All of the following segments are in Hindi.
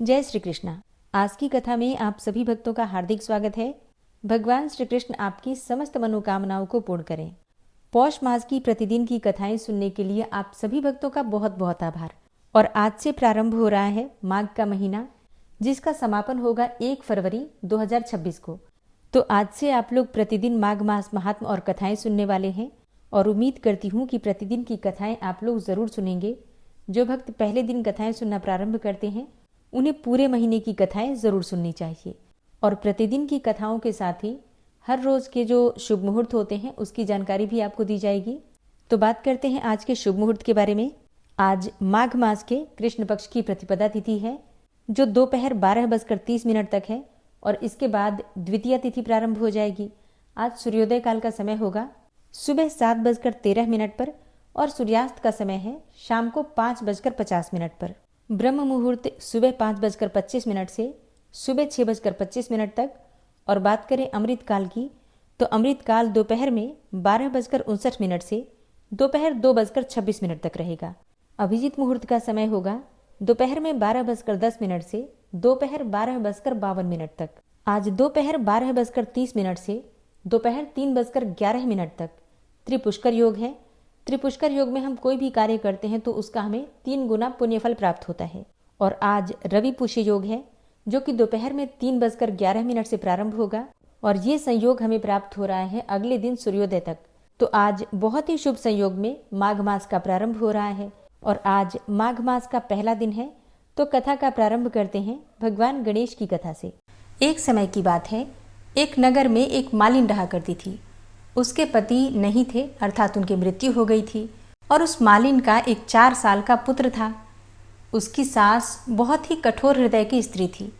जय श्री कृष्णा। आज की कथा में आप सभी भक्तों का हार्दिक स्वागत है। भगवान श्री कृष्ण आपकी समस्त मनोकामनाओं को पूर्ण करें। पौष मास की प्रतिदिन की कथाएं सुनने के लिए आप सभी भक्तों का बहुत बहुत आभार। और आज से प्रारंभ हो रहा है माघ का महीना, जिसका समापन होगा 1 फरवरी 2026 को। तो आज से आप लोग प्रतिदिन माघ मास महात्म और कथाएं सुनने वाले हैं और उम्मीद करती हूँ कि प्रतिदिन की कथाएं आप लोग जरूर सुनेंगे। जो भक्त पहले दिन कथाएं सुनना प्रारंभ करते हैं उन्हें पूरे महीने की कथाएं जरूर सुननी चाहिए। और प्रतिदिन की कथाओं के साथ ही हर रोज के जो शुभ मुहूर्त होते हैं उसकी जानकारी भी आपको दी जाएगी। तो बात करते हैं आज के शुभ मुहूर्त के बारे में। आज माघ मास के कृष्ण पक्ष की प्रतिपदा तिथि है, जो दोपहर 12:30 तक है और इसके बाद द्वितीय तिथि प्रारंभ हो जाएगी। आज सूर्योदय काल का समय होगा सुबह 7:13 पर और सूर्यास्त का समय है शाम को 5:50 पर। ब्रह्म मुहूर्त सुबह 5:25 से सुबह 6:25 तक। और बात करें अमृत काल की, तो अमृत काल दोपहर में 12:59 से दोपहर 2:26 तक रहेगा। अभिजीत मुहूर्त का समय होगा दोपहर में 12:10 से दोपहर 12:52 तक। आज दोपहर 12:30 से दोपहर 3:11 तक त्रिपुष्कर योग है। त्रिपुष्कर योग में हम कोई भी कार्य करते हैं तो उसका हमें 3 गुना पुण्यफल प्राप्त होता है। और आज रवि पुष्य योग है, जो कि दोपहर में 3:11 से प्रारंभ होगा और ये संयोग हमें प्राप्त हो रहा है अगले दिन सूर्योदय तक। तो आज बहुत ही शुभ संयोग में माघ मास का प्रारंभ हो रहा है और आज माघ मास का पहला दिन है। तो कथा का प्रारंभ करते हैं भगवान गणेश की कथा से। एक समय की बात है, एक नगर में एक मालिन रहा करती थी। उसके पति नहीं थे, अर्थात उनकी मृत्यु हो गई थी और उस मालिन का एक 4 साल का पुत्र था। उसकी सास बहुत ही कठोर हृदय की स्त्री थी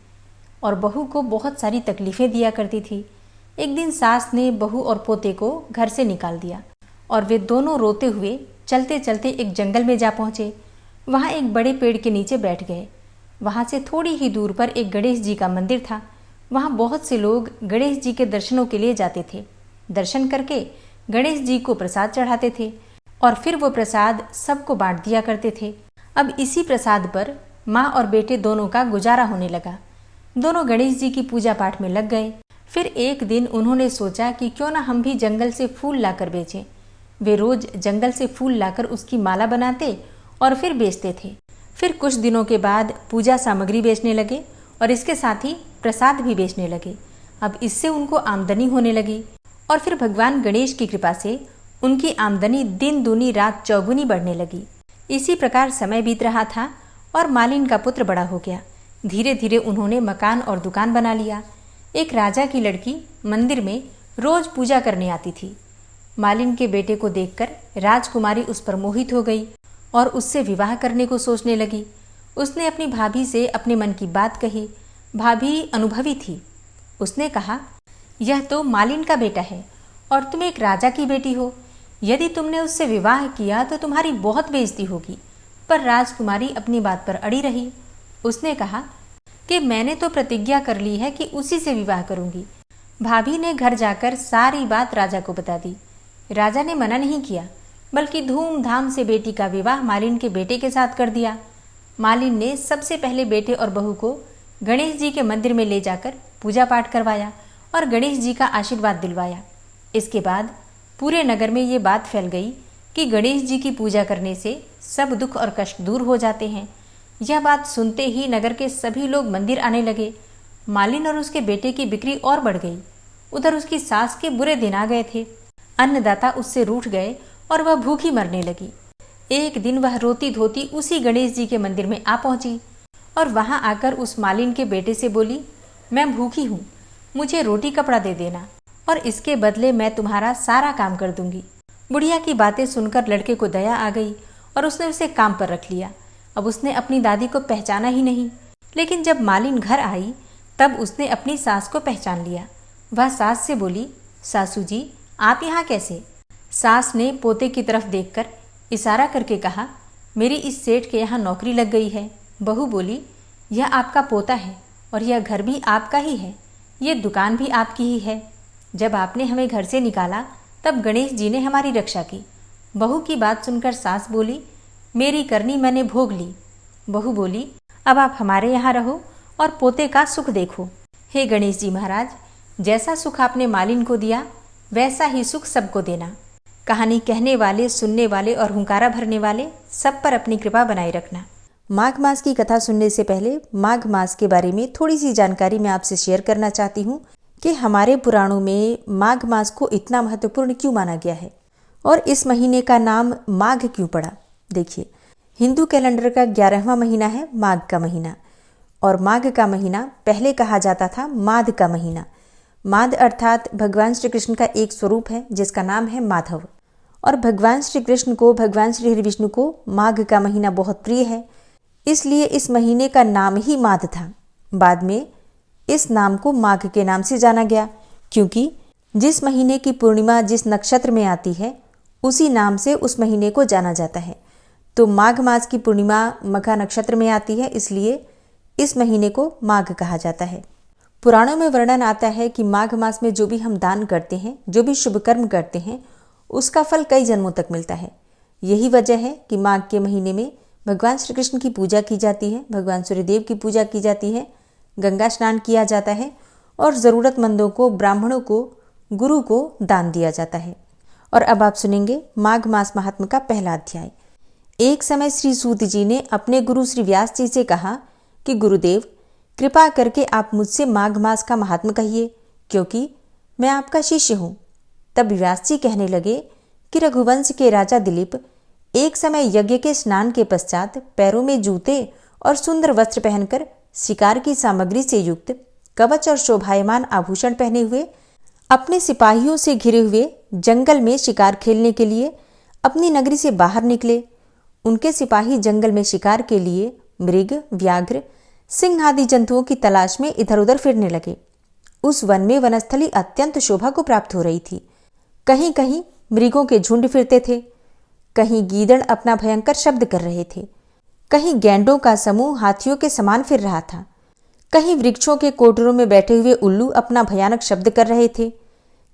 और बहू को बहुत सारी तकलीफें दिया करती थी। एक दिन सास ने बहू और पोते को घर से निकाल दिया और वे दोनों रोते हुए चलते चलते एक जंगल में जा पहुँचे। वहाँ एक बड़े पेड़ के नीचे बैठ गए। वहाँ से थोड़ी ही दूर पर एक गणेश जी का मंदिर था। वहाँ बहुत से लोग गणेश जी के दर्शनों के लिए जाते थे। दर्शन करके गणेश जी को प्रसाद चढ़ाते थे और फिर वो प्रसाद सबको बांट दिया करते थे। अब इसी प्रसाद पर माँ और बेटे दोनों का गुजारा होने लगा। दोनों गणेश जी की पूजा पाठ में लग गए। फिर एक दिन उन्होंने सोचा कि क्यों ना हम भी जंगल से फूल लाकर बेचें। वे रोज जंगल से फूल लाकर उसकी माला बनाते और फिर बेचते थे। फिर कुछ दिनों के बाद पूजा सामग्री बेचने लगे और इसके साथ ही प्रसाद भी बेचने लगे। अब इससे उनको आमदनी होने लगी और फिर भगवान गणेश की कृपा से उनकी आमदनी दिन दूनी रात चौगुनी बढ़ने लगी। इसी प्रकार समय बीत रहा था और मालिन का पुत्र बड़ा हो गया। धीरे धीरे उन्होंने मकान और दुकान बना लिया। एक राजा की लड़की मंदिर में रोज पूजा करने आती थी। मालिन के बेटे को देखकर राजकुमारी उस पर मोहित हो गई और उससे विवाह करने को सोचने लगी। उसने अपनी भाभी से अपने मन की बात कही। भाभी अनुभवी थी। उसने कहा, यह तो मालिन का बेटा है और तुम एक राजा की बेटी हो। यदि तुमने उससे विवाह किया तो तुम्हारी बहुत बेइज्जती होगी। पर राजकुमारी अपनी बात पर अड़ी रही। उसने कहा कि मैंने तो प्रतिज्ञा कर ली है कि उसी से विवाह करूंगी। भाभी ने घर जाकर सारी बात राजा को बता दी। राजा ने मना नहीं किया, बल्कि धूमधाम से बेटी का विवाह मालिन के बेटे के साथ कर दिया। मालिन ने सबसे पहले बेटे और बहू को गणेश जी के मंदिर में ले जाकर पूजा पाठ करवाया और गणेश जी का आशीर्वाद दिलवाया। इसके बाद पूरे नगर में ये बात फैल गई कि गणेश जी की पूजा करने से सब दुख और कष्ट दूर हो जाते हैं। यह बात सुनते ही नगर के सभी लोग मंदिर आने लगे। मालिन और उसके बेटे की बिक्री और बढ़ गई। उधर उसकी सास के बुरे दिन आ गए थे। अन्नदाता उससे रूठ गए और वह भूखी मरने लगी। एक दिन वह रोती धोती उसी गणेश जी के मंदिर में आ पहुंची और वहां आकर उस मालिन के बेटे से बोली, मैं भूखी हूँ, मुझे रोटी कपड़ा दे देना और इसके बदले मैं तुम्हारा सारा काम कर दूंगी। बुढ़िया की बातें सुनकर लड़के को दया आ गई और उसने उसे काम पर रख लिया। अब उसने अपनी दादी को पहचाना ही नहीं, लेकिन जब मालिन घर आई तब उसने अपनी सास को पहचान लिया। वह सास से बोली, सासू जी आप यहाँ कैसे? सास ने पोते की तरफ देखकर इशारा करके कहा, मेरी इस सेठ के यहाँ नौकरी लग गई है। बहू बोली, यह आपका पोता है और यह घर भी आपका ही है, ये दुकान भी आपकी ही है। जब आपने हमें घर से निकाला तब गणेश जी ने हमारी रक्षा की। बहू की बात सुनकर सास बोली, मेरी करनी मैंने भोग ली। बहू बोली, अब आप हमारे यहाँ रहो और पोते का सुख देखो। हे गणेश जी महाराज, जैसा सुख आपने मालिन को दिया वैसा ही सुख सबको देना। कहानी कहने वाले, सुनने वाले और हुंकारा भरने वाले सब पर अपनी कृपा बनाए रखना। माघ मास की कथा सुनने से पहले माघ मास के बारे में थोड़ी सी जानकारी मैं आपसे शेयर करना चाहती हूँ कि हमारे पुराणों में माघ मास को इतना महत्वपूर्ण क्यों माना गया है और इस महीने का नाम माघ क्यों पड़ा। देखिए, हिंदू कैलेंडर का 11वां महीना है माघ का महीना, और माघ का महीना पहले कहा जाता था माध का महीना। माध अर्थात भगवान श्री कृष्ण का एक स्वरूप है जिसका नाम है माधव, और भगवान श्री कृष्ण को, भगवान श्री हरि विष्णु को माघ का महीना बहुत प्रिय है, इसलिए इस महीने का नाम ही माध था। बाद में इस नाम को माघ के नाम से जाना गया, क्योंकि जिस महीने की पूर्णिमा जिस नक्षत्र में आती है उसी नाम से उस महीने को जाना जाता है। तो माघ मास की पूर्णिमा मघा नक्षत्र में आती है, इसलिए इस महीने को माघ कहा जाता है। पुराणों में वर्णन आता है कि माघ मास में जो भी हम दान करते हैं, जो भी शुभ कर्म करते हैं, उसका फल कई जन्मों तक मिलता है। यही वजह है कि माघ के महीने में भगवान श्री कृष्ण की पूजा की जाती है, भगवान सूर्यदेव की पूजा की जाती है, गंगा स्नान किया जाता है और ज़रूरतमंदों को, ब्राह्मणों को, गुरु को दान दिया जाता है। और अब आप सुनेंगे माघ मास महात्म्य का पहला अध्याय। एक समय श्री सूत जी ने अपने गुरु श्री व्यास जी से कहा कि गुरुदेव, कृपा करके आप मुझसे माघ मास का महात्म्य कहिए, क्योंकि मैं आपका शिष्य हूँ। तब व्यास जी कहने लगे कि रघुवंश के राजा दिलीप एक समय यज्ञ के स्नान के पश्चात पैरों में जूते और सुंदर वस्त्र पहनकर शिकार की सामग्री से युक्त कवच और शोभायमान आभूषण पहने हुए अपने सिपाहियों से घिरे हुए जंगल में शिकार खेलने के लिए अपनी नगरी से बाहर निकले। उनके सिपाही जंगल में शिकार के लिए मृग, व्याघ्र, सिंह आदि जंतुओं की तलाश में इधर उधर फिरने लगे। उस वन में वनस्थली अत्यंत शोभा को प्राप्त हो रही थी। कहीं कहीं मृगों के झुंड फिरते थे, कहीं गीदड़ अपना भयंकर शब्द कर रहे थे, कहीं गैंडों का समूह हाथियों के समान फिर रहा था, कहीं वृक्षों के कोटरों में बैठे हुए उल्लू अपना भयानक शब्द कर रहे थे,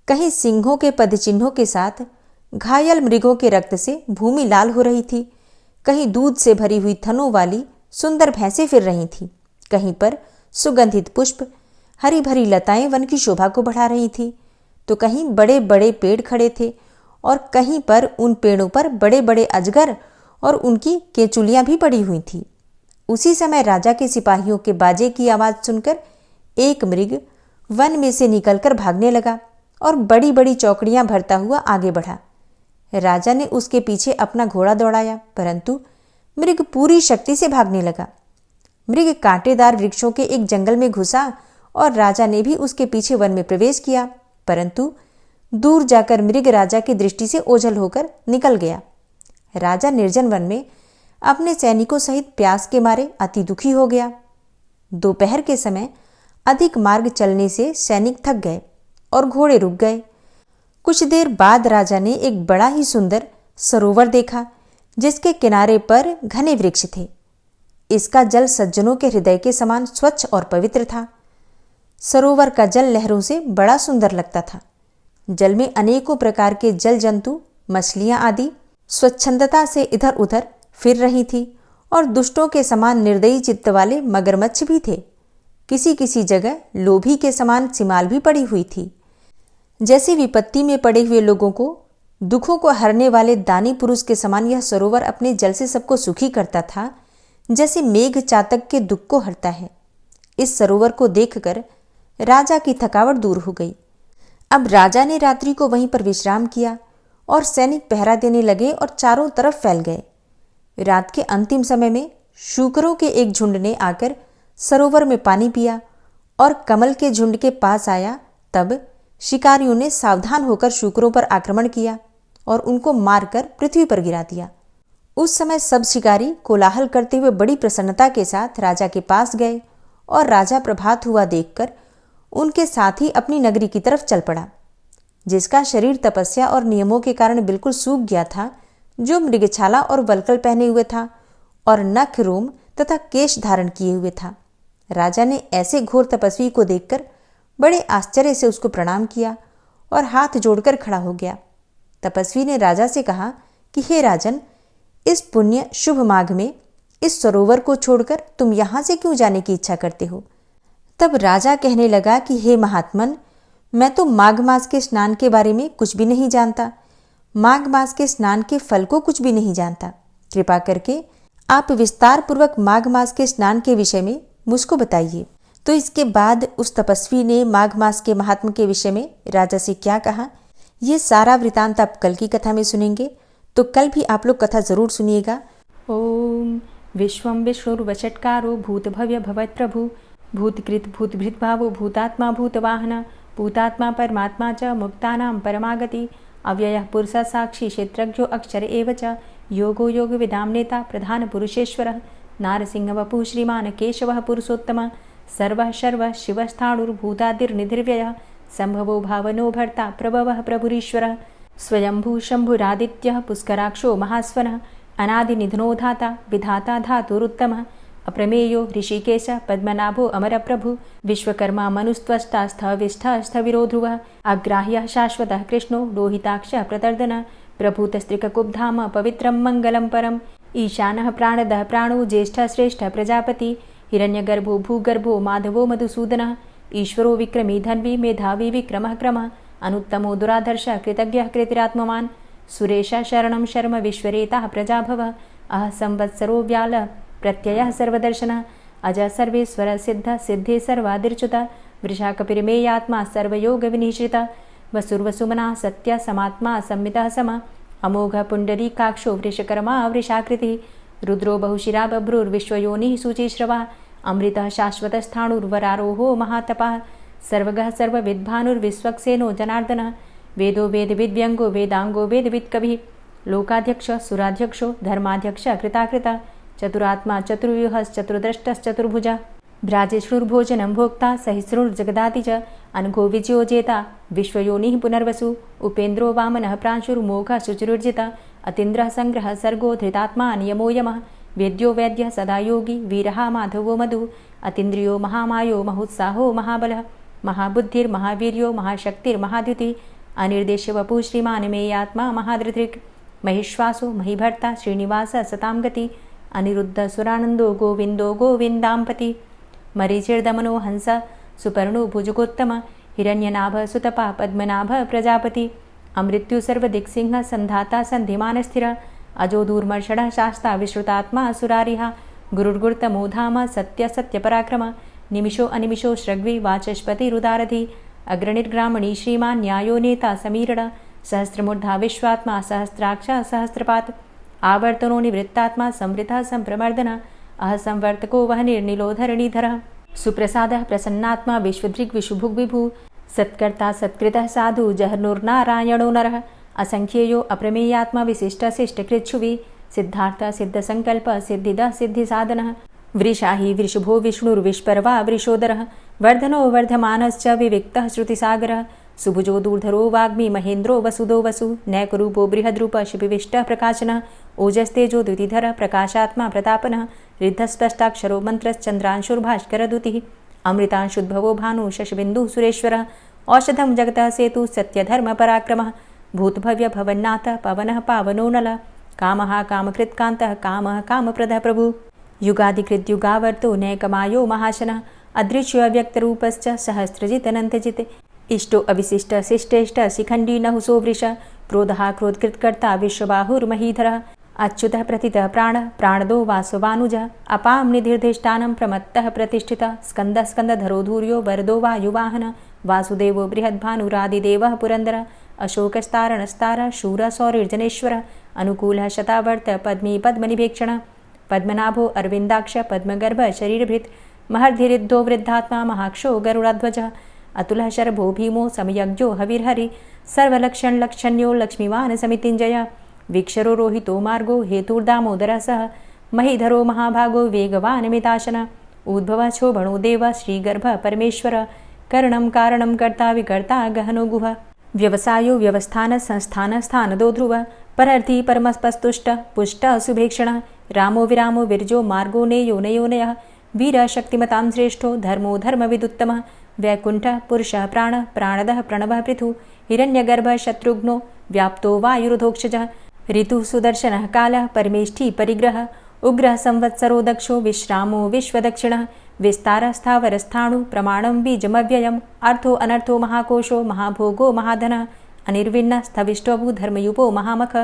कहीं सिंहों के पदचिन्हों के साथ घायल मृगों के रक्त से भूमि लाल हो रही थी, कहीं दूध से भरी हुई थनों वाली सुंदर भैंसें फिर रही थीं, कहीं पर सुगंधित पुष्प, हरी भरी लताएं वन की शोभा को बढ़ा रही थी, तो कहीं बड़े बड़े पेड़ खड़े थे और कहीं पर उन पेड़ों पर बड़े बड़े अजगर और उनकी केंचुलियां भी पड़ी हुई थी। उसी समय राजा के सिपाहियों के बाजे की आवाज सुनकर एक मृग वन में से निकलकर भागने लगा और बड़ी बड़ी चौकड़ियां भरता हुआ आगे बढ़ा। राजा ने उसके पीछे अपना घोड़ा दौड़ाया, परंतु मृग पूरी शक्ति से भागने लगा। मृग कांटेदार वृक्षों के एक जंगल में घुसा और राजा ने भी उसके पीछे वन में प्रवेश किया, परंतु दूर जाकर मृग राजा की दृष्टि से ओझल होकर निकल गया। राजा निर्जन वन में अपने सैनिकों सहित प्यास के मारे अति दुखी हो गया। दोपहर के समय अधिक मार्ग चलने से सैनिक थक गए और घोड़े रुक गए। कुछ देर बाद राजा ने एक बड़ा ही सुंदर सरोवर देखा, जिसके किनारे पर घने वृक्ष थे। इसका जल सज्जनों के हृदय के समान स्वच्छ और पवित्र था। सरोवर का जल लहरों से बड़ा सुंदर लगता था। जल में अनेकों प्रकार के जल जंतु, मछलियां आदि स्वच्छंदता से इधर उधर फिर रही थी और दुष्टों के समान निर्दयी चित्त वाले मगरमच्छ भी थे। किसी किसी जगह लोभी के समान सिमाल भी पड़ी हुई थी। जैसे विपत्ति में पड़े हुए लोगों को दुखों को हरने वाले दानी पुरुष के समान यह सरोवर अपने जल से सबको सुखी करता था, जैसे मेघ चातक के दुख को हरता है। इस सरोवर को देखकर राजा की थकावट दूर हो गई। अब राजा ने रात्रि को वहीं पर विश्राम किया और सैनिक पहरा देने लगे और चारों तरफ फैल गए। रात के अंतिम समय में शूकरों के एक झुंड ने आकर सरोवर में पानी पिया और कमल के झुंड के पास आया। तब शिकारियों ने सावधान होकर शूकरों पर आक्रमण किया और उनको मारकर पृथ्वी पर गिरा दिया। उस समय सब शिकारी कोलाहल करते हुए बड़ी प्रसन्नता के साथ राजा के पास गए और राजा प्रभात हुआ देखकर उनके साथ ही अपनी नगरी की तरफ चल पड़ा। जिसका शरीर तपस्या और नियमों के कारण बिल्कुल सूख गया था, जो मृगछाला और वल्कल पहने हुए था और नख, रोम तथा केश धारण किए हुए था। राजा ने ऐसे घोर तपस्वी को देखकर बड़े आश्चर्य से उसको प्रणाम किया और हाथ जोड़कर खड़ा हो गया। तपस्वी ने राजा से कहा कि हे राजन, इस पुण्य शुभ माघ में इस सरोवर को छोड़कर तुम यहाँ से क्यों जाने की इच्छा करते हो? तब राजा कहने लगा कि हे महात्मन, मैं तो माघ मास के स्नान के बारे में कुछ भी नहीं जानता, माघ मास के स्नान के फल को कुछ भी नहीं जानता। कृपा करके आप विस्तार पूर्वक माघ मास के स्नान के विषय में मुझको बताइए। तो इसके बाद उस तपस्वी ने माघ मास के महात्म के विषय में राजा से क्या कहा, ये सारा वृतांत आप कल की कथा में सुनेंगे। तो कल भी आप लोग कथा जरूर सुनिएगा। ओम विश्वं विष्णुर्वषट्कारो भूतभव्य भवत्प्रभु भूतकृत भूतभृद्भावो भूतात्मा भूतवाहन भूतात्मा परमात्मा च मुक्तानां परमागति अव्ययः पुरुषः साक्षी क्षेत्रज्ञो अक्षर एव च योगो योगविदां नेता प्रधानपुरुषेश्वरः नारसिंहवपुः श्रीमान् केशवः पुरुषोत्तमः सर्वः शर्वः शिवस्थाणुर्भूतादिर्निधिर्व्ययः सम्भवो भावनो भर्ता प्रभवः प्रभुरीश्वरः स्वयंभू शम्भुरादित्यः पुष्कराक्षो महास्वनः अनादिनिधनो धाता विधाता धातुरुत्तमः अप्रमेयो ऋषिकेश पद्मनाभो अमरप्रभु विश्वकर्मा मनुस्त्वष्टा स्थविष्ठः स्थविरो ध्रुवः अग्राह्यः शाश्वतः कृष्णो लोहिताक्षः प्रतर्दनः प्रभूतस्त्रिककुब्धाम पवित्रं मङ्गलं परम् ईशानः प्राणदः प्राणो ज्येष्ठः श्रेष्ठः प्रजापति हिरण्यगर्भो भूगर्भो माधवो मधुसूदनः ईश्वरो विक्रमी धन्वी मेधावी विक्रमः क्रमः अनुत्तमो दुराधर्षः कृतज्ञः कृतिरात्मवान् सुरेशः शरणं शर्म विश्वरेताः प्रजाभवः अह संवत्सरो व्याल प्रत्ययः सर्वदर्शनः अज सर्वेश्वर सिद्ध सिद्धे सर्वादिर्च्युतः वृषाकपिर्मेयात्मा सर्वयोगविनिश्रितः वसुर्वसुमना सत्य समात्मा संमितः समः अमोघ पुण्डरीकाक्षो वृषकर्मा वृषाकृतिः रुद्रो बहुशिरा बभ्रुर्विश्वयोनिः शुचिश्रवा अमृतः शाश्वतस्थाणुर्वरारोहो महातपः सर्वगः सर्वविद्भानुर्विश्वक्सेनो जनार्दनः वेदो वेदविद्व्यङ्गो वेदाङ्गो वेदवित्कविः लोकाध्यक्षः सुराध्यक्षो धर्माध्यक्षः कृताकृतः चतुरात्मा चतुर्व्यूहश्चतुर्द्रष्टश्चतुर्भुजः भ्राजिष्णुर्भोजनं भोक्ता सहिष्णुर्जगदाति च अनघो विजयो जेता विश्वयोनिः पुनर्वसु उपेन्द्रो वामनः प्रांशुर्मोघः शुचिरुर्जितः अतीन्द्रः सङ्ग्रहः सर्गो धृतात्मा नियमो यमः वेद्यो वैद्यः सदा योगी वीरः माधवो मधु अतीन्द्रियो महामायो महोत्साहो महाबलः महाबुद्धिर्महावीर्यो महाशक्तिर्महाद्युतिः अनिर्देश्यवपुः श्रीमान् मेयात्मा महाधृतिर् महिश्वासो महीभर्ता श्रीनिवासः सतां गति अनिरुद्ध सुरानन्दो गोविन्दो गोविन्दाम्पति मरीचिर्दमनो हंस सुपर्णो भुजगोत्तम हिरण्यनाभ सुतपा पद्मनाभ प्रजापति अमृत्यु सर्वदिक्सिंह संधाता सन्धिमानस्थिर अजो दूर्मर्षणः शास्ता विश्रुतात्मा सुरारिहा गुरुर्गुर्तमो धाम सत्य सत्यपराक्रम निमिषो अनिमिषो श्रग्वी वाचस्पतिरुदारधि अग्रणिर्ग्रामणी श्रीमान् न्यायो नेता समीरण सहस्रमूर्धा विश्वात्मा सहस्राक्ष सहस्रपात् आवर्तनो निवृत्तात्मा संवृतः संप्रमर्दन अह संवर्तको वहनिर्निलोधरणीधरः सुप्रसादः प्रसन्नात्मा विश्वदृग् विशुभुग् विभु सत्कर्ता सत्कृतः साधु जहर्नुर्नारायणो नरः असंख्येयो अप्रमेयात्मा विशिष्टशिष्टकृच्छुवि सिद्धार्थ सिद्धसङ्कल्प सिद्धिदः सिद्धिसाधनः वृषाहि वृषभो विष्णुर्विष्पर्वा वृषोदरः वर्धनो वर्धमानश्च विविक्तः श्रुतिसागरः सुभुजो दूर्धरो वाग्मी महेन्द्रो वसुदो वसु नैकरूपो बृहद्रूप शिपिविष्टः प्रकाशनः ओजस्तेजो द्युतिधरः प्रकाशात्मा प्रतापनः रिद्धस्पष्टाक्षरो मन्त्रश्चन्द्रांशुर्भास्करदुतिः अमृतांशुद्भवो भानु शशबिन्दुः सुरेश्वरः औषधं जगतः सेतु सत्यधर्मपराक्रमः भूतभव्य भवन्नाथ पवनः पावनो नलः कामः कामकृत्कान्तः कामः कामप्रदः प्रभु युगादिकृद्युगावर्तो नैकमायो महाशनः अदृश्यव्यक्तरूपश्च सहस्रजितनन्तजित् इष्टो अविशिष्ट शिष्टेष्ट शिखण्डी नहुसो वृष क्रोधः क्रोधकृत्कर्ता विश्वबाहुर्महीधरः अच्युतः प्रतितः प्राणः प्राणदो वासवानुजः अपां निधिर्धिष्ठानं प्रमत्तः प्रतिष्ठितः स्कन्दः स्कन्दधरो धूर्यो वरदो वायुवाहनः वासुदेवो बृहद्भानुरादिदेवः पुरन्दरः अशोकस्तारणस्तारः शूरः सौरिर्जनेश्वरः अनुकूलः शतावर्त पद्मी पद्मनिभेक्षणः पद्मनाभो अरविन्दाक्ष पद्मगर्भ शरीरभृत् महर्धिरिद्धो वृद्धात्मा महाक्षो गरुडाध्वजः अतुलः शर्भो भीमो समयज्ञो हविर्हरि सर्वलक्षणलक्षण्यो लक्ष्मीवान् समितिञ्जय वीक्षरो रोहितो मार्गो हेतुर्दामोदरः सह महीधरो महाभागो वेगवान् मिताशनः उद्भवः क्षोभणो देव श्रीगर्भ परमेश्वर कर्णं कारणं कर्ता विकर्ता गहनो गुह व्यवसायो व्यवस्थान संस्थान स्थानदो ध्रुव परर्थी परमस्पस्तुष्ट पुष्ट सुभेक्षणः रामो विरामो विरजो मार्गो नेयो नयोनयः वीर शक्तिमतां श्रेष्ठो धर्मो धर्मविदुत्तमः वैकुण्ठः पुरुषः प्राणः प्राणदः प्रणवः पृथु हिरण्यगर्भः शत्रुघ्नो व्याप्तो वायुरुधोक्षजः ऋतुः सुदर्शनः कालः परमेष्ठी परिग्रहः उग्रः संवत्सरो दक्षो विश्रामो विश्वदक्षिणः विस्तारस्थावरस्थाणु प्रमाणं बीजमव्ययम् अर्थो अनर्थो महाकोशो महाभोगो महाधनः अनिर्विण्ण स्थविष्टोभू धर्मयुपो महामख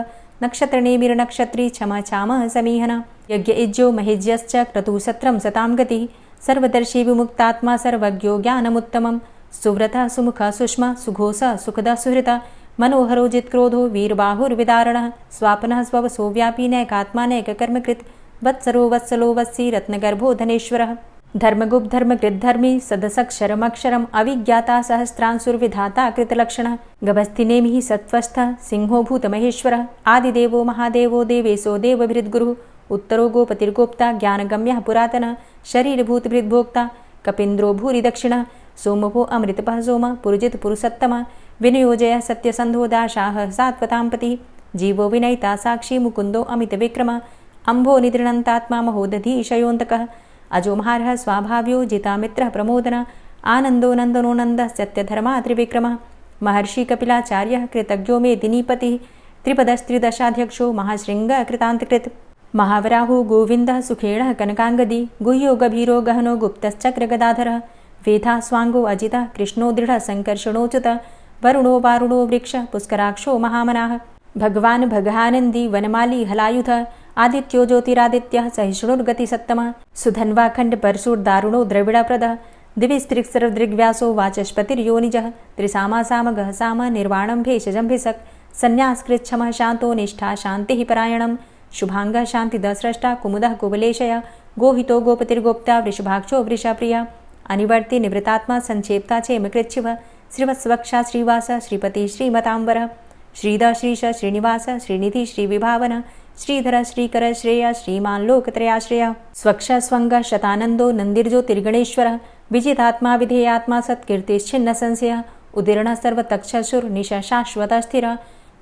नक्षत्रनेमिर्नक्षत्री क्षम चामः समीहन यज्ञ इज्जो महेज्यश्च क्रतुसत्रं सतां गतिः सर्वदर्शी विमुक्तात्मा सर्वज्ञो ज्ञानमुत्तमं सुव्रतः सुमुखः सुष्मा सुघोषः सुखदः सुहृतः मनोहरो जित्क्रोधो वीरबाहुर्विदारणः स्वापनः स्ववसो व्यापी नैकात्मानैककर्मकृत् वत्सरो वत्सलो वत्सी रत्नगर्भो धनेश्वरः धर्मगुप्त धर्मकृद्धर्मी सदसक्षरमक्षरम् अविज्ञाता सहस्रांसुर्विधाता कृतलक्षणः गभस्तिनेमिः सत्त्वस्थः सिंहो भूतमहेश्वरः आदिदेवो महादेवो देवेशो देवभृद्गुरुः उत्तरो गोपतिर्गोप्ता ज्ञानगम्यः पुरातनः शरीरभूतभृद्भोक्ता कपीन्द्रो भूरि दक्षिणः सोमभो अमृतपः सोम पुरुजित पुरुषोत्तमः विनियोजय सत्यसन्धो दाशाः सात्वतां पतिः जीवो विनयिता साक्षी मुकुन्दो अमितविक्रमः अम्भो निद्रणन्तात्मा महोदधीशयोऽन्तकः अजोमहारः स्वाभाव्यो जितामित्रः प्रमोदनः आनन्दो नन्दनो नन्दः सत्यधर्मा त्रिविक्रमः महर्षि कपिलाचार्यः कृतज्ञो मेदिनीपतिः त्रिपदस्त्रिदशाध्यक्षो महाशृङ्गः कृतान्तकृत् महावराहो गोविन्दः सुखेणः कनकाङ्गदी गुह्यो गभीरो गहनो गुप्तश्चक्रगदाधरः वेधा स्वाङ्गो अजितः कृष्णो दृढः सङ्कर्षणोच्युतः वरुणो वारुणो वृक्षः पुष्कराक्षो महामनाः भगवान् भगानन्दी वनमाली हलायुधः आदित्यो ज्योतिरादित्यः सहिष्णुर्गतिसत्तमः सुधन्वाखण्ड परशुर्दारुणो द्रविडप्रदः दिविस्त्रिक्सर्वदृग्व्यासो वाचस्पतिर्योनिजः त्रिसामासामगः साम निर्वाणं भेषजम्भिषक् सन्न्यासकृच्छमः शान्तो निष्ठा शान्तिः परायणं शुभाङ्गः शान्तिदस्रष्टा कुमुदः कुवलेशय गोहितो गोपतिर्गोप्ता वृषभाक्षो वृषप्रियः अनिवर्ति निवृतात्मा संक्षेप्ता चेमकृच्छिवः श्रीवत्सवक्षा श्रीवास श्रीपति श्रीमतांबर श्रीद श्रीश श्रीनिवास श्रीनिधि श्रीविभावन श्रीधर श्रीकर श्रेय श्रीमान् लोकत्रयाश्रय स्वक्ष स्वंग शतानंदो नंदिर्ज्योतिर्गणेश्वर विजितात्मा विधेयात्मा सत्कीर्तिश्छिन्न संशय उदीर्ण सर्वतक्षसुर निश शाश्वत स्थिर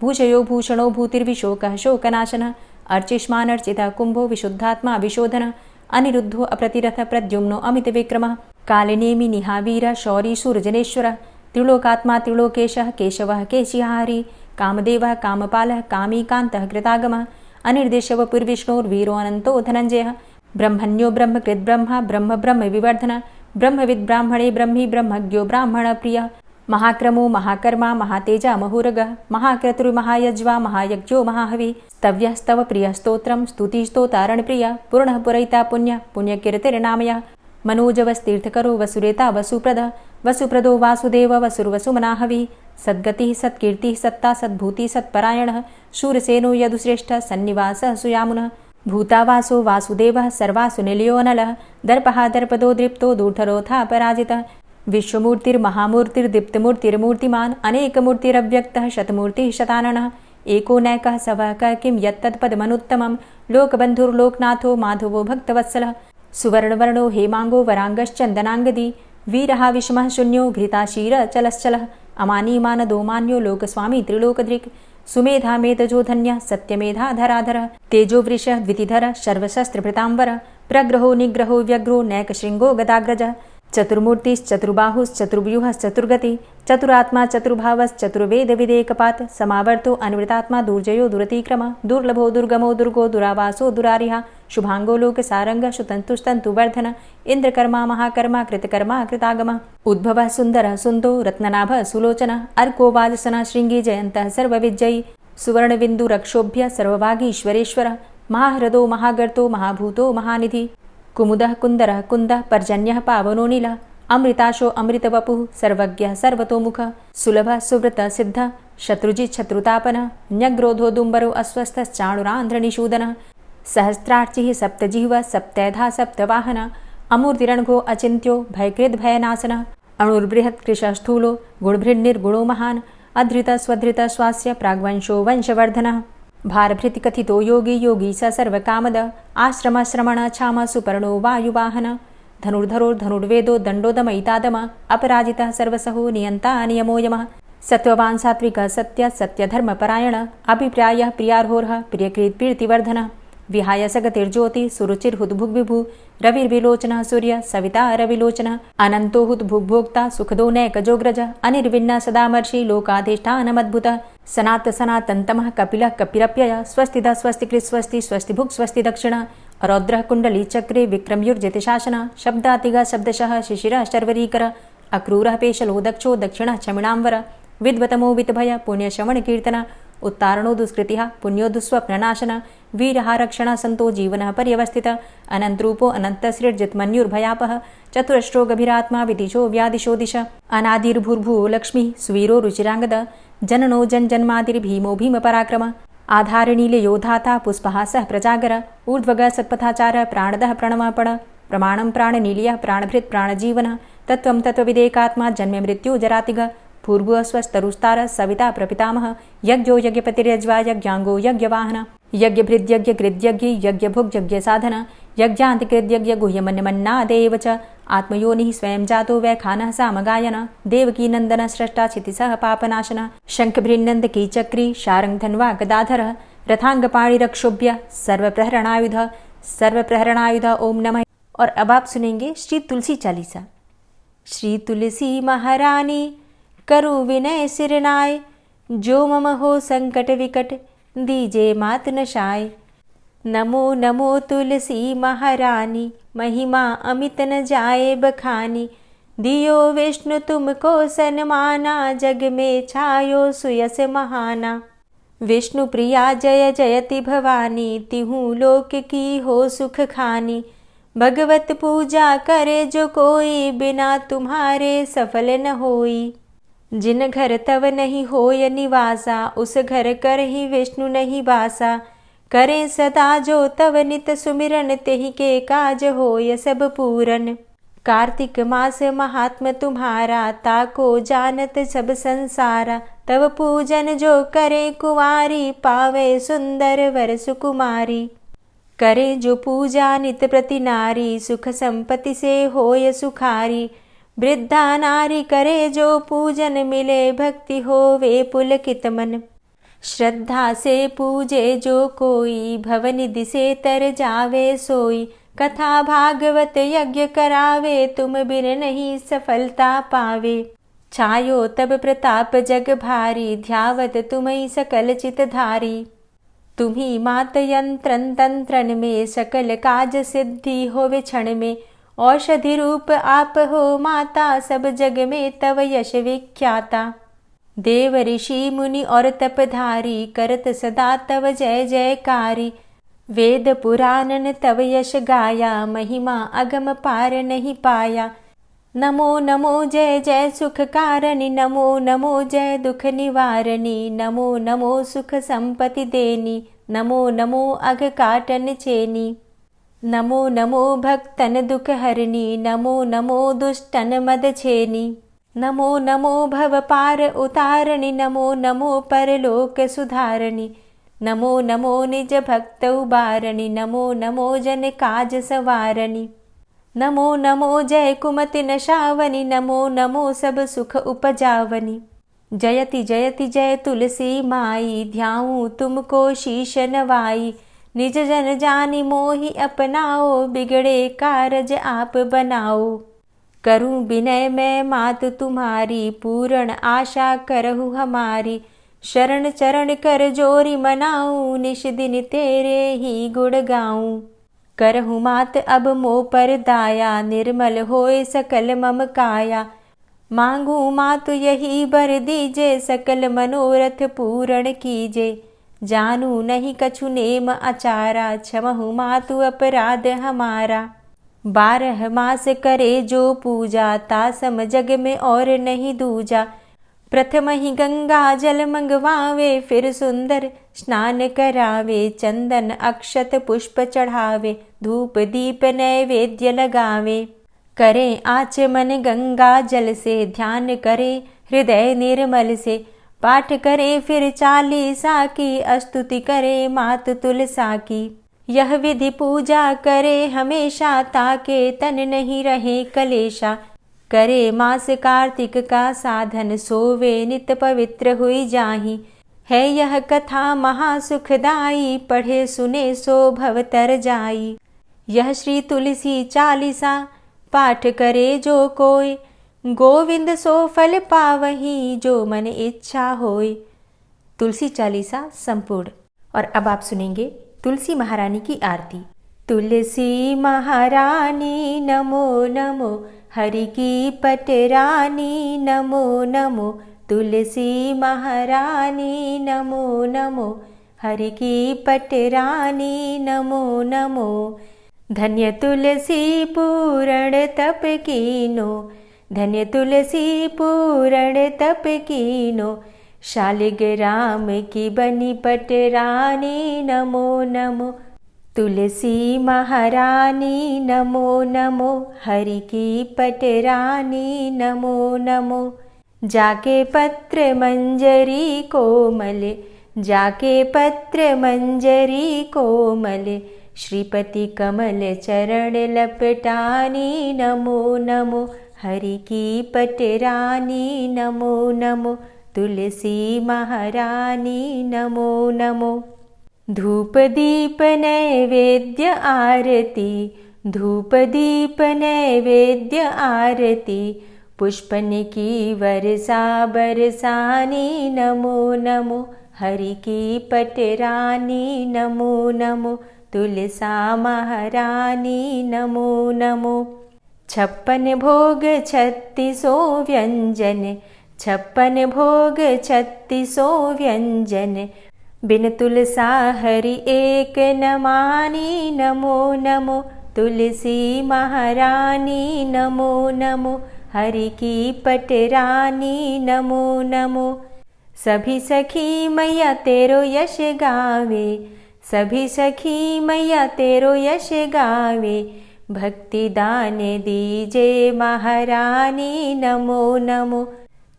भूषयो भूषणो भूतिर्विशोकः शोकनाशन अर्चिष्मानर्चितः कुंभो विशुद्धात्मा विशोधन अनिरुद्धो अप्रतिरथ प्रद्युम्नो अमित विक्रमः कालिनेमि निहावीर शौरी सूर्यजनेश्वर त्रिलोकात्मा त्रिलोकेशः केशवः केशिहारी कामदेवः कामपालः कामीकान्तः कृतागमः अनिर्देशवपुर्विष्णोर्वीरो अनन्तो धनञ्जयः ब्रह्मण्यो ब्रह्मकृद्ब्रह्मा ब्रह्म ब्रह्म विवर्धन ब्रह्मविद् ब्राह्मणे ब्रह्मी ब्रह्मज्ञो ब्राह्मणप्रियः महाक्रमो महाकर्मा महातेजा महोरगः महाक्रतुर्महायज्वा महायज्ञो महाहवि स्तव्यः स्तव प्रियः स्तोत्रं स्तुतिस्तोतारणप्रियः पूर्णः पुरयिता पुण्यः पुण्यकीर्तिर्नामयः मनोजवस्तीर्थकरो वसुरेता वसुप्रदः वसुप्रदो वासुदेव वसुर्वसुमनाहवि सद्गतिः सत्कीर्तिः सत्ता सद्भूतिः सत्परायणः शूरसेनो यदुश्रेष्ठः सन्निवासः सुयामुनः भूतावासो वासुदेवः सर्वासु निलयोऽनलः दर्पः दर्पदो दृप्तो दूर्धरोऽथा पराजितः विश्वमूर्तिर्महामूर्तिर्दीप्तमूर्तिर्मूर्तिमान् अनेकमूर्तिरव्यक्तः शतमूर्तिः शताननः एको नैकः सवः किं यत्तत्पदमनुत्तमं लोकबन्धुर्लोकनाथो माधवो भक्तवत्सलः सुवर्णवर्णो हेमांगो वरांगश्चन्दनांगदी वीरः विषमः शून्यो घृताशीर चलश्चलः अमानीमानदो मान्यो लोकस्वामी त्रिलोकदृक् सुमेधा मेधजो धन्यः सत्यमेधा धराधरः तेजो वृषः द्वितिधरः सर्वशस्त्रभृतांबरः प्रग्रहो निग्रहो व्यग्रो नैकशृङ्गो गदाग्रजः चतुर्मूर्तिश्चतुर्बाहुश्चतुर्व्यूहश्चतुर्गति चतुरात्मा चतुर्भावश्चतुर्वेदविदेकपात् समावर्तो अनिवृतात्मा दुर्जयो दुरतिक्रम दुर्लभो दुर्गमो दुर्गो दुरावासो दुरारिहा शुभांगो लोकसारंग शुतन्तुस्तन्तुवर्धन इंद्रकर्मा महाकर्मा कृतकर्मा कृतागम उद्भवः सुन्दरः सुन्दो रत्ननाभः सुलोचनः अर्को वाजसनः शृङ्गी जयन्तः सर्वविजयी सुवर्णबिन्दुरक्षोभ्य सर्वभागीश्वरेश्वरः महाह्रदो महागर्तो महाभूतो महानिधि कुमुदः कुन्दरः कुन्दः पर्जन्यः पावनो नीलः अमृताशो अमृतवपुः सर्वज्ञः सर्वतोमुखः सुलभः सुव्रतः सिद्धः शत्रुजित् शत्रुतापनः न्यग्रोधो दुम्बरो अस्वस्थश्चाणुरान्ध्रनिषूदनः सहस्रार्चिः सप्तजिह्वः सप्तैधा सप्तवाहनः अमूर्तिरणघो अचिन्त्यो भयकृद्भयनाशनः अणुर्बृहत् कृशस्थूलो गुणभृन्निर्गुणो महान् अधृतः स्वधृतः स्वास्य प्राग्वंशो वंशवर्धनः भारभृति कथितो योगी योगी स सर्वकामद आश्रम श्रमण क्षाम सुपर्णो वायुवाहन धनुर्धरो धनुर्वेदो दण्डोदमयितादम अपराजितः सर्वसहो नियन्ता नियमो यमः सत्त्ववान् सात्विकः सत्य सत्यधर्मपरायण अभिप्रायः प्रियार्होर्ह प्रियकृत्प्रीतिवर्धनः विहाय सगतिर्ज्योति सुरुचिर्हुद्भुग्विभु रविर्विलोचनः सूर्य सविता रविलोचनः अनन्तो हुद्भुग्भोक्ता सुखदो नैकजोग्रज अनिर्विण्ण सदामर्षि लोकाधिष्ठानमद्भुतः सनात सनातन्तमः कपिलः कपिरप्यय स्वस्तिदा स्वस्तिकृत् स्वस्ति स्वस्ति भुक् स्वस्ति दक्षिण रौद्रः कुण्डली चक्रे विक्रमयुर्जित शासन शब्दातिगा शब्दशः शिशिरः शर्वरीकर अक्रूरः पेशलो दक्षो दक्षिणः क्षमिणाम्बर विद्वतमो वितभय पुण्यश्रवण कीर्तन उत्तारणो दुष्कृतिः पुण्यो दुःस्वप्ननाशन वीरहारक्षण संतो जीवनः पर्यवस्थित अनन्तरूपो अनन्तसृर्जितमन्युर्भयापः चतुरश्रो गभीरात्मा विदिशो व्यादिशो दिश अनादिर्भूर्भुवो लक्ष्मी सुवीरो रुचिरांगद जननो जन्मादिर्भीमो भीम पराक्रम आधारणीले योधाता पुष्पहासः प्रजागर ऊर्ध्वग सत्पथाचार प्राणदः प्रणमापण प्रमाणं प्राणनीलियः प्राणभृत् प्राणजीवनः तत्त्वं तत्त्वविदेकात्मा जन्म मृत्यु जरातिग पूर्वस्वस्तरुस्तार सविता प्रपितामह यज्ञो यज्ञपतिर्यज्वा यज्ञांगो यज्ञवाहन यज्ञभृद्यज्ञकृद्यज्ञ यज्ञभुग्यज्ञ साधन यज्ञान्तिकृद्यज्ञ गुह्यमन्यमन्नादेव च आत्मयोनिः स्वयं जातो वैखानः सामगायन देवकी नंदन स्रष्टा क्षितिसः पापनाशन शंखभृन्नन्दकी चक्री शारङ्गधन्वा गदाधर रथांगपाणिरक्षोभ्य सर्वप्रहरणायुध ओम नमः। और अब आप सुनेंगे श्री तुलसी चालीसा। श्री तुलसी महारानी करु विनय सिरनाय जो मम हो संकट विकट दीजे मात नशाय। नमो नमो तुलसी महारानी महिमा अमित न जाए बखानी दियो विष्णु तुमको सन्माना जग में छायो सुयस महाना। विष्णु प्रिया जय जयति भवानी तिहु लोक की हो सुख खानी। भगवत पूजा करे जो कोई बिना तुम्हारे सफल न होई। जिन घर तव नहीं होय निवासा उस घर कर ही विष्णु नहीं बासा। करे सदा जो तव नित सुमिरन तेहि के काज होय सब पूरन। कार्तिक मास महात्म तुम्हारा ताको जानत सब संसारा। तव पूजन जो करे कुंवारी पावे सुंदर वर सुकुमारी। करे जो पूजा नित प्रति नारी सुख संपत्ति से होय सुखारी। वृद्धा नारी करे जो पूजन मिले भक्ति होवे पुलकित मन। श्रद्धा से पूजे जो कोई भवनिधि से तर जावे सोई। कथा भागवत यज्ञ करावे तुम बिन नहीं सफलता पावे। छायो तब प्रताप जग भारी ध्यावत तुम्हि सकल चित धारी। तुम्ही मात यंत्रन तंत्रन में सकल काज सिद्धि होवे क्षण में। औषधि रूप आप हो माता सब जग में तव यश विख्याता। देव ऋषि मुनि और तपधारी करत सदा तव जय जयकारी। वेद पुराणन तव यश गाया महिमा अगम पार नहीं पाया। नमो नमो जय जय सुख कारणी नमो नमो जय दुख निवारणी। नमो नमो सुख संपत्ति देनी नमो नमो अघ काटन चेनी। नमो नमो भक्तन दुख हरणी नमो नमो दुष्टन मद छेनी। नमो नमो भव पार उतारणी नमो नमो परलोक सुधारणी। नमो नमो निज भक्त उबारणी नमो नमो जन काज सवारणी। नमो नमो जय कुमति नशावनी नमो नमो सब सुख उपजावनी। जयति जयति जय तुलसी माई ध्याऊं तुमको शीश नवाई। निज जन जानी मोहि अपनाओ बिगड़े कारज आप बनाओ। करूं विनय मैं मात तुम्हारी पूर्ण आशा करहु हमारी। शरण चरण कर जोरी मनाऊं निश दिन तेरे ही गुण गाऊं। करहु मात अब मोह पर दाया निर्मल होए सकल मम काया। मांगू मातु यही बर दीजे सकल मनोरथ पूर्ण कीजे। जानू नहीं कछु नेम आचारा क्षमहु मातु अपराध हमारा। 12 मास करे जो पूजा तासम जग में और नहीं दूजा। प्रथम ही गंगा जल मंगवावे फिर सुंदर स्नान करावे। चंदन अक्षत पुष्प चढ़ावे धूप दीप नैवेद्य लगावे। करे आचमन गंगा जल से ध्यान करे हृदय निर्मल से। पाठ करे फिर चालीसा की स्तुति करे मात तुलसा की। यह विधि पूजा करे हमेशा ताके तन नहीं रहे कलेशा। करे मास कार्तिक का साधन सोवे नित पवित्र हुई जाहि। है यह कथा महासुखदाई पढ़े सुने सो भवतर जाई। यह श्री तुलसी चालीसा पाठ करे जो कोई। गोविंद सो फल पावही जो मन इच्छा होय। तुलसी चालीसा संपूर्ण। और अब आप सुनेंगे तुलसी महारानी की आरती। तुलसी महारानी नमो नमो, हरि की पटरानी नमो नमो, तुलसी महारानी नमो नमो, हरि की पटरानी नमो नमो। धन्य तुलसी पूर्ण तप कीनो, धन्य तुलसी पूर्ण तप कीनो, शालिग्राम की बनी पटरानी नमो नमो, तुलसी महारानी नमो नमो, हरि की पटरानी नमो नमो। जाके पत्र मंजरी कोमल, जाके पत्र मंजरी कोमल, श्रीपति कमल चरण लपटानी नमो नमो, हरि की पटरानी नमो नमो, तुलसी महारानी नमो नमो। धूप दीप नैवेद्य आरती, धूप दीप नैवेद्य आरती, पुष्पन की वर्षा बरसानी नमो नमो, हरि की पटरानी नमो नमो, तुलसा महारानी नमो नमो। 56 भोग 36 व्यंजन, 56 भोग 36 व्यंजन, बिन तुलसा हरि एक न मानी नमो नमो, तुलसी महारानी नमो नमो, हरि की पटरानी नमो नमो। सभी सखी मैया तेरो यश गावे, सभी सखी मैया तेरो यश गावे, भक्ति दान दीजे महारानी नमो नमो,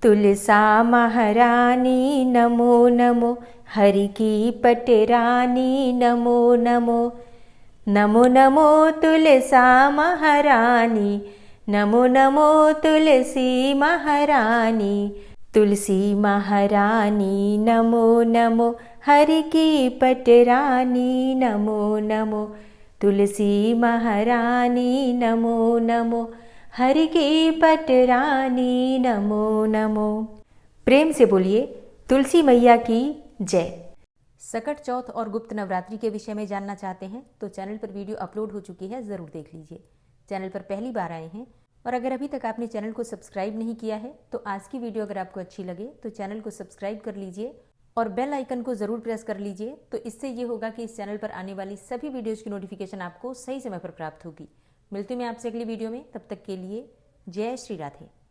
तुलसा महारानी नमो नमो, हरि की पटरानी नमो नमो। नमो नमो तुलसा महारानी, नमो नमो तुलसी महारानी, तुलसी महारानी नमो नमो, हरि की पटरानी नमो नमो, तुलसी महारानी नमो नमो, हरि की पटरानी नमो नमो। प्रेम से बोलिए तुलसी मैया की जय। सकट चौथ और गुप्त नवरात्रि के विषय में जानना चाहते हैं तो चैनल पर वीडियो अपलोड हो चुकी है, ज़रूर देख लीजिए। चैनल पर पहली बार आए हैं और अगर अभी तक आपने चैनल को सब्सक्राइब नहीं किया है तो आज की वीडियो अगर आपको अच्छी लगे तो चैनल को सब्सक्राइब कर लीजिए और बेल आइकन को ज़रूर प्रेस कर लीजिए। तो इससे ये होगा कि इस चैनल पर आने वाली सभी वीडियोज़ की नोटिफिकेशन आपको सही समय पर प्राप्त होगी। मिलती हूँ मैं आपसे अगली वीडियो में, तब तक के लिए जय श्री राधे।